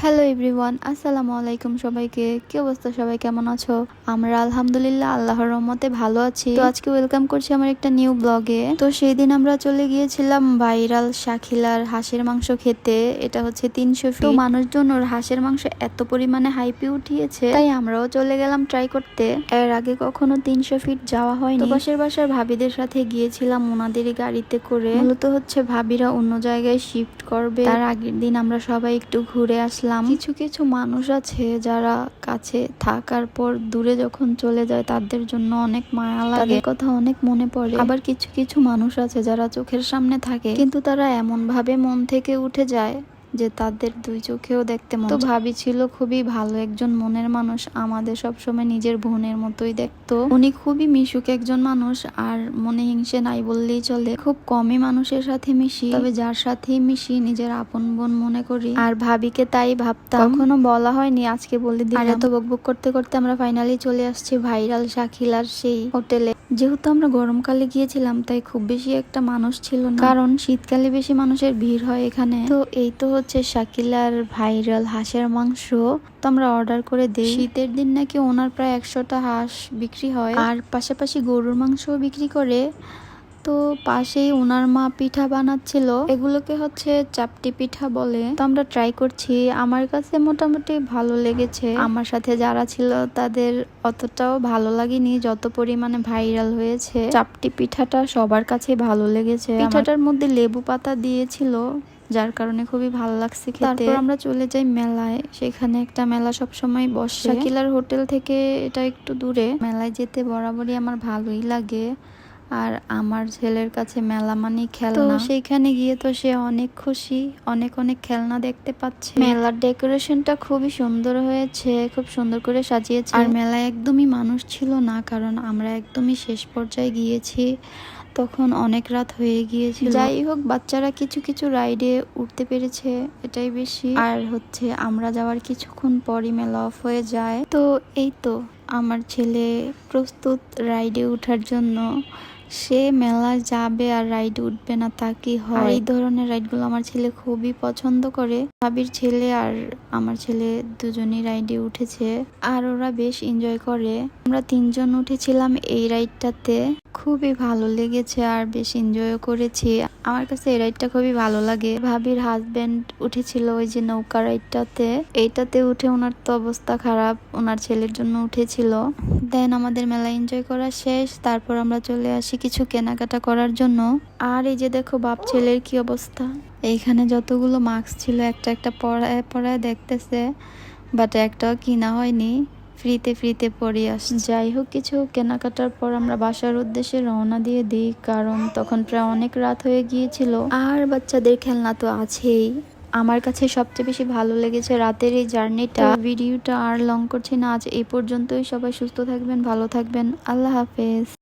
Hello everyone, আসসালামু আলাইকুম সবাইকে। কি অবস্থা, সবাই কেমন আছো? আমরা আলহামদুলিল্লাহ আল্লাহর রহমতে ভালো আছি। তো আজকে ওয়েলকাম করছি আমার একটা নিউ ব্লগে। তো সেই দিন আমরা চলে গিয়েছিলাম ভাইরাল শাখিলার হাঁসের মাংস খেতে। এটা হচ্ছে 300 ফিট। তো মানুষজন ওর হাঁসের মাংস এত পরিমাণে হাইপে উঠিয়েছে, তাই আমরাও চলে গেলাম ট্রাই করতে। এর আগে কখনো 300 ফিট যাওয়া হয়নি। তো পাশের বাসার ভাবিদের সাথে গিয়েছিলাম ওনাদেরই গাড়িতে করে। মূলত হচ্ছে ভাবিরা অন্য জায়গায় শিফট করবে, তার আগের দিন আমরা সবাই একটু ঘুরে আসলাম। কিছু কিছু মানুষ আছে যারা কাছে থাকার পর দূরে যখন চলে যায় তাদের জন্য অনেক মায়া লাগে, তাদের কথা অনেক মনে পড়ে। আবার কিছু কিছু মানুষ আছে যারা চোখের সামনে থাকে কিন্তু তারা এমন ভাবে মন থেকে উঠে যায় যে তাদের দুই চোখেও দেখতে মন। তো ভাবি ছিল খুবই ভালো একজন মনের মানুষ, আমাদের সবসময় নিজের বোনের মতোই দেখতো। উনি খুবই মিশুক একজন মানুষ, আর মনে হিংসে নাই বললেই চলে। খুব কমই মানুষের সাথে মিশি, তবে যার সাথেই মিশি নিজের আপন বোন মনে করি। আর ভাবিকে তাই ভাবতাম, কখনো বলা হয়নি, আজকে বলে দিলাম। আর এত বকবক করতে করতে আমরা ফাইনালি চলে আসছি ভাইরাল শাখিলার সেই হোটেলে। যেহেতু আমরা গরমকালে গিয়েছিলাম তাই খুব বেশি একটা মানুষ ছিল না, কারণ শীতকালে বেশি মানুষের ভিড় হয় এখানে। তো এই তো হচ্ছে শাকিলার ভাইরাল হাঁসের মাংস। তো আমরা অর্ডার করে দিই। শীতের দিন নাকি ওনার প্রায় 100টা হাঁস বিক্রি হয়, আর পাশাপাশি গরুর মাংসও বিক্রি করে। তো পাশেই ওনার মা পিঠা বানাচ্ছিল, এগুলোকে হচ্ছে চাপটি পিঠা বলে। তো আমরা ট্রাই করছি, আমার কাছে মোটামুটি ভালো লেগেছে। আমার সাথে যারা ছিল তাদের অতটাও ভালো লাগেনি যত পরিমাণে ভাইরাল হয়েছে। চাপটি পিঠাটা সবার কাছে ভালো লেগেছে। পিঠাটার মধ্যে লেবু পাতা দিয়েছিল, যার কারণে খুবই ভালো লাগছে খেতে। তারপর আমরা চলে যাই মেলায়, সেখানে একটা মেলা সবসময় বসে। শাকিলার হোটেল থেকে এটা একটু দূরে। মেলায় যেতে বরাবরই আমার ভালোই লাগে, আর আমার ছেলের কাছে মেলা মানে খেলনা। তো সেইখানে গিয়ে তো সে অনেক খুশি, অনেক অনেক খেলনা দেখতে পাচ্ছে। মেলার ডেকোরেশনটা খুবই সুন্দর হয়েছে, খুব সুন্দর করে সাজিয়েছে। আর মেলায় একদমই মানুষ ছিল না, কারণ আমরা একদমই শেষ পর্যায়ে গিয়েছি, তখন অনেক রাত হয়ে গিয়েছিল। যাই হোক, বাচ্চারা কিছু কিছু রাইডে উঠতে পেরেছে, এটাই বেশি। আর হচ্ছে আমরা যাওয়ার কিছুক্ষণ পরই মেলা অফ হয়ে যায়। তো এই তো আমার ছেলে প্রস্তুত রাইডে ওঠার জন্য। সে মেলা যাবে আর রাইডে উঠবে না তা কি হয়? এই ধরনের রাইডগুলো আমার ছেলে খুবই পছন্দ করে। ভাবির ছেলে আর আমার ছেলে দুজনই রাইডে উঠেছে, আর ওরা বেশ এনজয় করে। আমরা 3জন উঠেছিলাম এই রাইডটাতে, খুবই ভালো লেগেছে আর বেশ এনজয়ও করেছি। আমার কাছে এই রাইডটা খুবই ভালো লাগে। ভাবির হাজবেন্ড উঠেছিল ওই যে নৌকা রাইডটাতে, এইটাতে উঠে ওনার তো অবস্থা খারাপ, ওনার ছেলের জন্য উঠেছিল। দেন আমাদের মেলা এনজয় করা শেষ, তারপর আমরা চলে আসি কিছু কেনাকাটা করার জন্য। আর এই যে দেখো বাপ ছেলের কি অবস্থা, এইখানে যতগুলো মাস্ক ছিল একটা একটা পরায় পরায় দেখতেছে, বাট একটাও কিনা হয়নি, ফ্রিতে ফ্রিতে পরে আসছে। যাই হোক, কিছু কেনাকাটার পর আমরা বাসার উদ্দেশ্যে রওনা দিয়ে দিই, কারণ তখন প্রায় অনেক রাত হয়ে গিয়েছিল। আর বাচ্চাদের খেলনা তো আছেই। আমার কাছে সবচেয়ে বেশি ভালো লেগেছে রাতের এই জার্নিটা। ভিডিওটা আর লং করছি না, আজ এই পর্যন্তই। সবাই সুস্থ থাকবেন, ভালো থাকবেন, আল্লাহ হাফেজ।